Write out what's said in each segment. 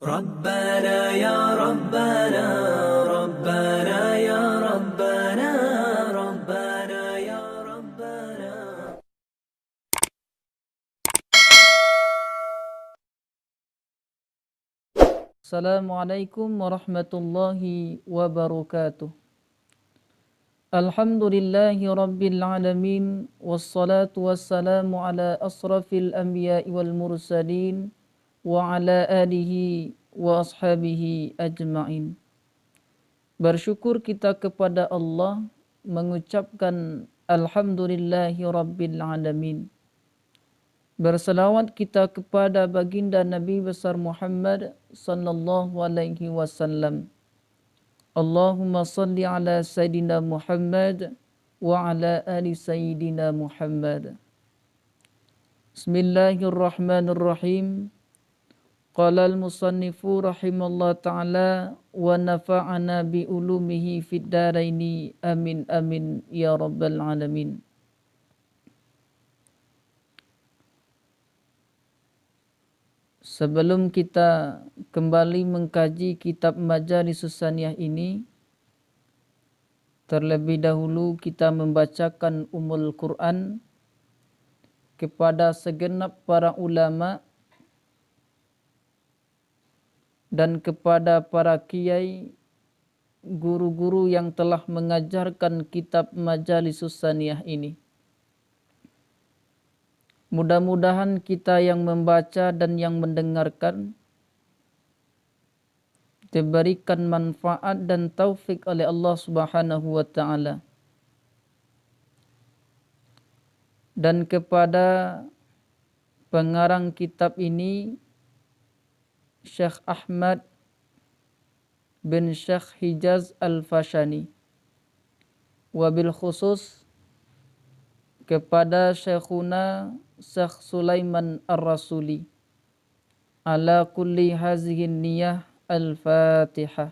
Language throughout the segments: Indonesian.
ربنا يا ربنا ربنا يا ربنا ربنا يا ربنا. Assalamualaikum warahmatullahi wabarakatuh. Alhamdulillahi rabbil alamin. Wassalatu wassalamu ala asrafil anbiya'i wal mursalin wa ala alihi wa ashabihi ajma'in. Bersyukur kita kepada Allah, mengucapkan alhamdulillahi rabbil alamin. Berselawat kita kepada baginda Nabi besar Muhammad sallallahu alaihi wasallam. Allahumma salli ala Sayyidina Muhammad wa ala ali Sayyidina Muhammad. Bismillahirrahmanirrahim. Qala al-musannifu rahimallahu ta'ala wa nafa'ana bi ulumihi fid daraini amin amin ya rabbal alamin. Sebelum kita kembali mengkaji kitab Majalisus Saniyah ini, terlebih dahulu kita membacakan Ummul Quran kepada segenap para ulama dan kepada para kiai, guru-guru yang telah mengajarkan kitab Majalisus Saniyah ini. Mudah-mudahan kita yang membaca dan yang mendengarkan diberikan manfaat dan taufik oleh Allah Subhanahu wa taala. Dan kepada pengarang kitab ini, Syekh Ahmad bin Syekh Hijaz Al-Fashani. Wabil khusus kepada Syekhuna Syekh Sulaiman Ar-Rasuli. Ala kulli hazihin niyah Al-Fatihah.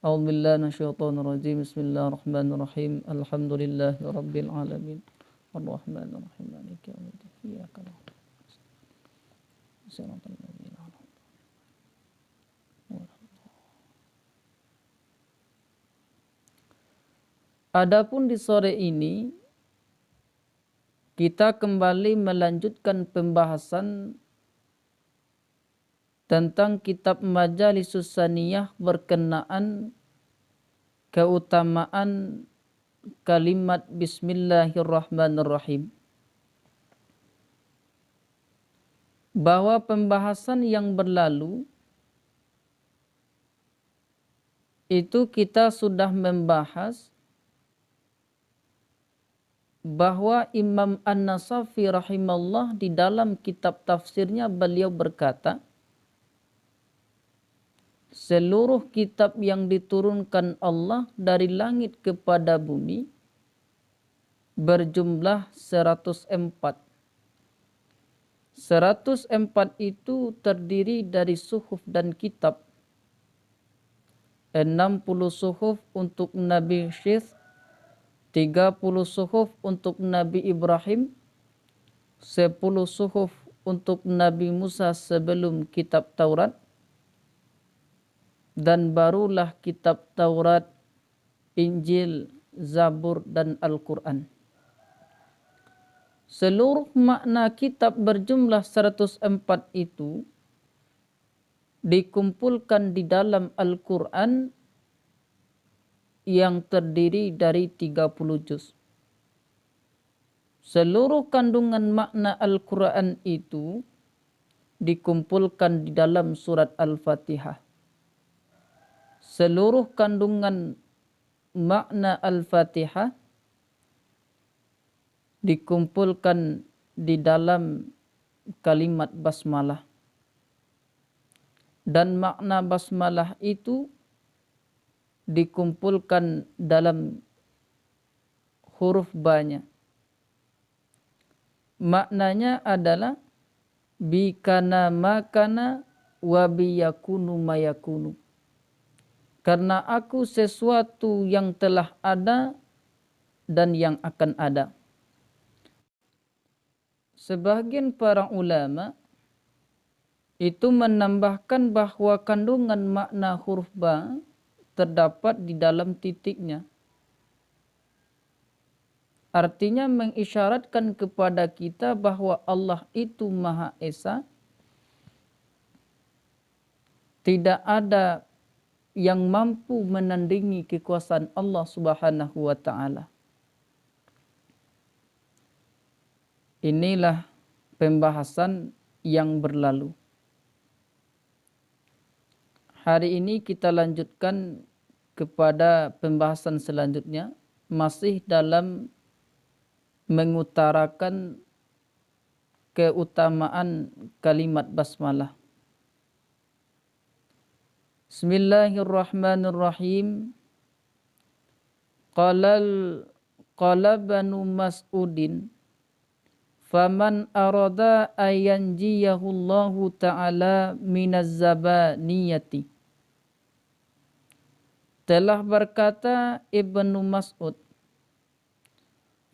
A'udzubillahi minasyaitonir rajim. Bismillahirrahmanirrahim. Alhamdulillahi rabbil alamin. Arrahmanirrahim. Maliki yaumiddin. Iyyaka na'budu wa iyyaka nasta'in. Shiratal ladzina an'amta 'alaihim. Adapun di sore ini kita kembali melanjutkan pembahasan tentang kitab Majalisus Saniyah berkenaan keutamaan kalimat Bismillahirrahmanirrahim. Bahwa pembahasan yang berlalu itu kita sudah membahas bahwa Imam An-Nasafi rahimahullah di dalam kitab tafsirnya beliau berkata, seluruh kitab yang diturunkan Allah dari langit kepada bumi berjumlah 104. 104 itu terdiri dari suhuf dan kitab. 60 suhuf untuk Nabi Syith, 30 suhuf untuk Nabi Ibrahim, 10 suhuf untuk Nabi Musa sebelum kitab Taurat, dan barulah kitab Taurat, Injil, Zabur, dan Al-Quran. Seluruh makna kitab berjumlah 104 itu dikumpulkan di dalam Al-Quran yang terdiri dari 30 juz. Seluruh kandungan makna Al-Quran itu dikumpulkan di dalam surat Al-Fatihah. Seluruh kandungan makna Al-Fatihah dikumpulkan di dalam kalimat basmalah. Dan makna basmalah itu dikumpulkan dalam huruf ba-nya. Maknanya adalah bikana makana wa biyakunu mayakunu. Karena aku sesuatu yang telah ada dan yang akan ada. Sebagian para ulama itu menambahkan bahwa kandungan makna huruf ba terdapat di dalam titiknya. Artinya mengisyaratkan kepada kita bahwa Allah itu Maha Esa. Tidak ada yang mampu menandingi kekuasaan Allah Subhanahu wa taala. Inilah pembahasan yang berlalu. Hari ini kita lanjutkan kepada pembahasan selanjutnya, masih dalam mengutarakan keutamaan kalimat basmalah. Bismillahirrahmanirrahim. Qala Banu Mas'udin faman arada ayanjiyahullahu ta'ala minaz zabaniyati. Telah berkata Ibnu Mas'ud,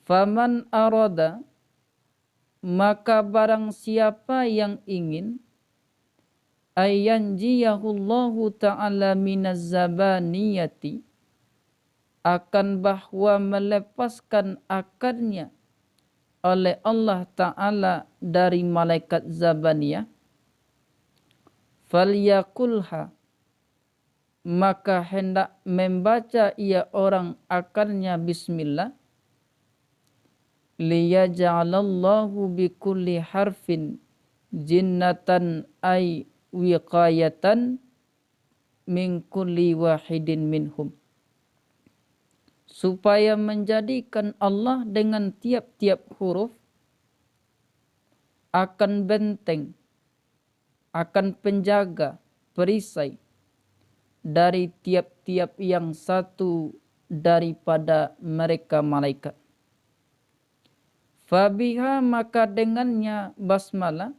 faman arada, maka barang siapa yang ingin ayanjiyahullahu ta'ala minaz zabaniyati, akan bahwa melepaskan akarnya oleh Allah Ta'ala dari malaikat zabaniyah, falyakulha, maka hendak membaca ia orang akarnya bismillah, liyaja'alallahu bikulli harfin jinnatan ay wiqayatan min kulli wahidin minhum, supaya menjadikan Allah dengan tiap-tiap huruf akan benteng, akan penjaga, perisai dari tiap-tiap yang satu daripada mereka malaikat. Fabiha, maka dengannya basmalah,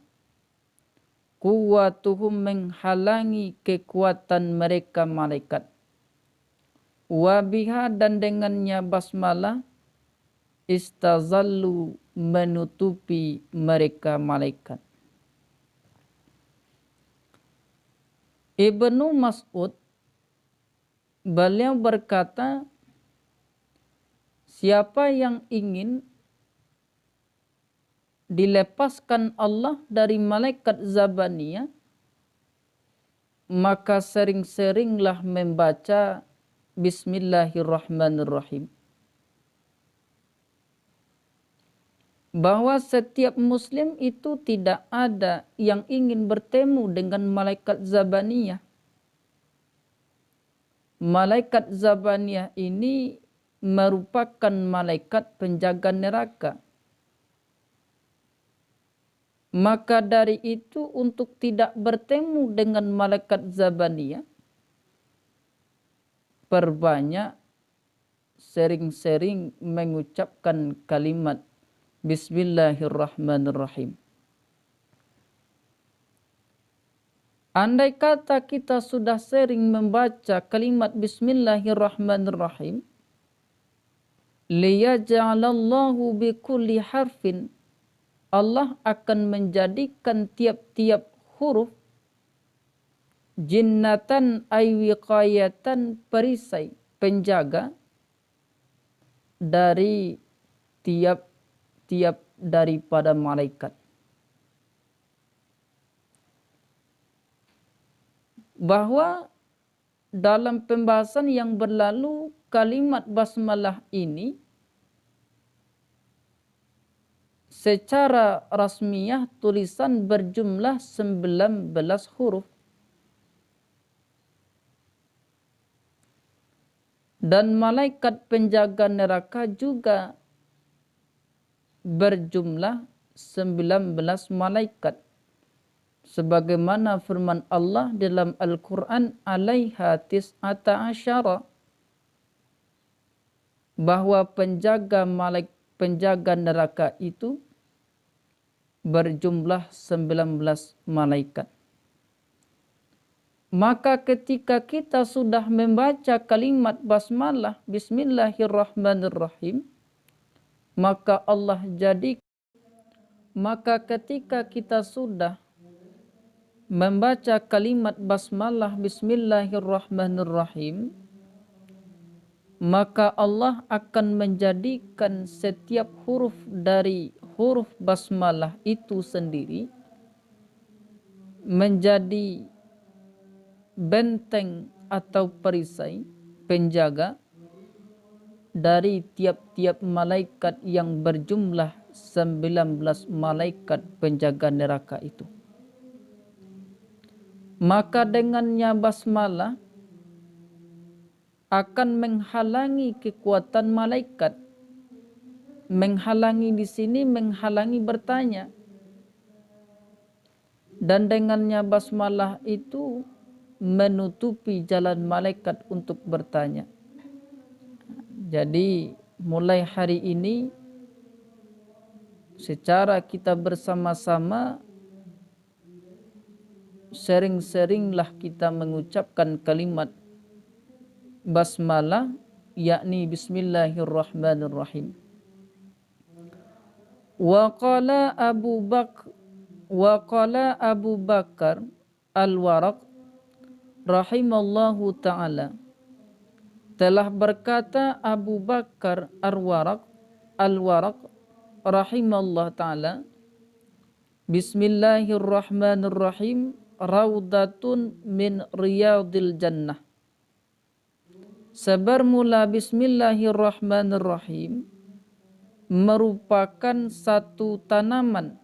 quwwatuhum, menghalangi kekuatan mereka malaikat. Wabiha, dan dengannya basmalah, istazallu, menutupi mereka malaikat. Ibnu Mas'ud, beliau berkata, siapa yang ingin dilepaskan Allah dari malaikat zabaniyah, maka sering-seringlah membaca Bismillahirrahmanirrahim. Bahwa setiap muslim itu tidak ada yang ingin bertemu dengan malaikat zabaniyah. Malaikat zabaniyah ini merupakan malaikat penjaga neraka. Maka dari itu, untuk tidak bertemu dengan malaikat zabaniyah, perbanyak sering-sering mengucapkan kalimat Bismillahirrahmanirrahim. Andai kata kita sudah sering membaca kalimat Bismillahirrahmanirrahim, liyaja'alallahu bikulli harfin, Allah akan menjadikan tiap-tiap huruf jinnatan ay wiqayatan, perisai, penjaga dari tiap-tiap daripada malaikat. Bahwa dalam pembahasan yang berlalu, kalimat basmalah ini secara rasmiyah tulisan berjumlah 19 huruf. Dan malaikat penjaga neraka juga berjumlah 19 malaikat. Sebagaimana firman Allah dalam Al-Quran, alaiha tis'ata asyara, bahwa penjaga neraka itu berjumlah 19 malaikat. Maka ketika kita sudah membaca kalimat basmalah, Bismillahirrahmanirrahim, maka ketika kita sudah membaca kalimat basmalah bismillahirrahmanirrahim, maka Allah akan menjadikan setiap huruf dari huruf basmalah itu sendiri menjadi benteng atau perisai penjaga dari tiap-tiap malaikat yang berjumlah 19 malaikat penjaga neraka itu. Maka dengannya basmalah akan menghalangi kekuatan malaikat. Menghalangi di sini menghalangi bertanya. Dan dengannya basmalah itu menutupi jalan malaikat untuk bertanya. Jadi mulai hari ini secara kita bersama-sama sering-seringlah kita mengucapkan kalimat basmalah, yakni bismillahirrahmanirrahim. Wa qala Abu Bakar Al-Waraq rahimallahu ta'ala, telah berkata Abu Bakar Al-Waraq rahimallahu ta'ala, bismillahirrahmanirrahim, raudatun min riyadil jannah. Sebermula bismillahirrahmanirrahim merupakan satu taman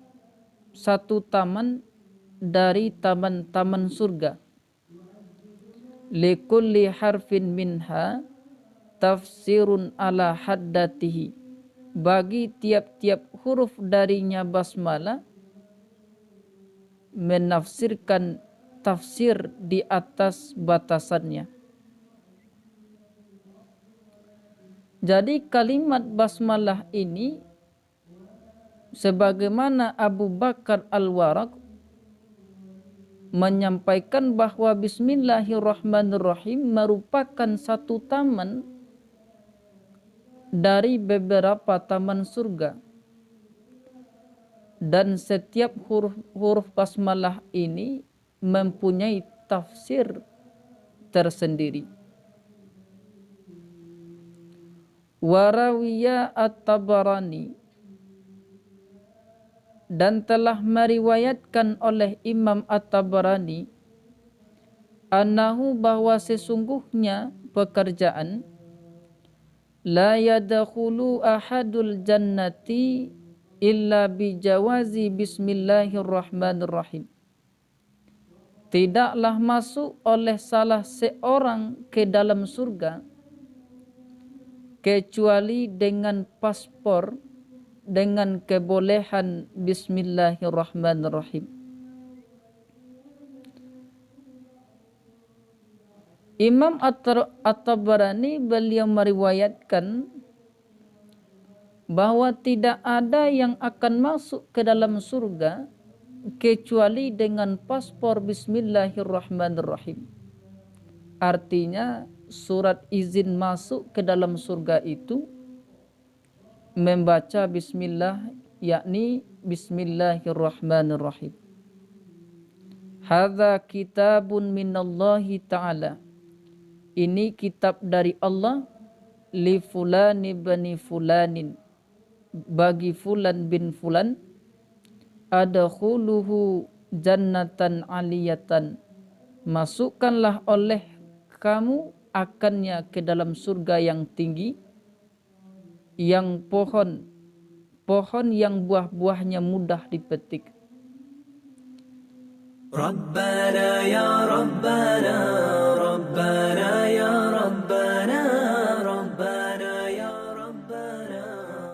dari taman-taman surga. Likulli harfin minha tafsirun ala haddatihi. Bagi tiap-tiap huruf darinya basmalah menafsirkan tafsir di atas batasannya. Jadi kalimat basmalah ini sebagaimana Abu Bakar Al-Waraq menyampaikan bahwa bismillahirrahmanirrahim merupakan satu taman dari beberapa taman surga. Dan setiap huruf basmalah ini mempunyai tafsir tersendiri. Warawiya At-Tabarani, dan telah meriwayatkan oleh Imam At-Tabarani, annahu, bahwa sesungguhnya pekerjaan, la yadkhulu ahadul jannati illa bijawazi bismillahirrahmanirrahim. Tidaklah masuk oleh salah seorang ke dalam surga kecuali dengan paspor dengan kebolehan bismillahirrahmanirrahim. Imam At-Tabarani beliau meriwayatkan bahwa tidak ada yang akan masuk ke dalam surga kecuali dengan paspor bismillahirrahmanirrahim. Artinya surat izin masuk ke dalam surga itu membaca bismillah, yakni bismillahirrahmanirrahim. Hadza kitabun minallahi ta'ala. Ini kitab dari Allah, li fulani bani fulanin, bagi fulan bin fulan, adkhuluhu jannatan aliyatan, masukkanlah oleh kamu akannya ke dalam surga yang tinggi, yang pohon yang buah-buahnya mudah dipetik. Rabbana ya Rabbana, Rabbana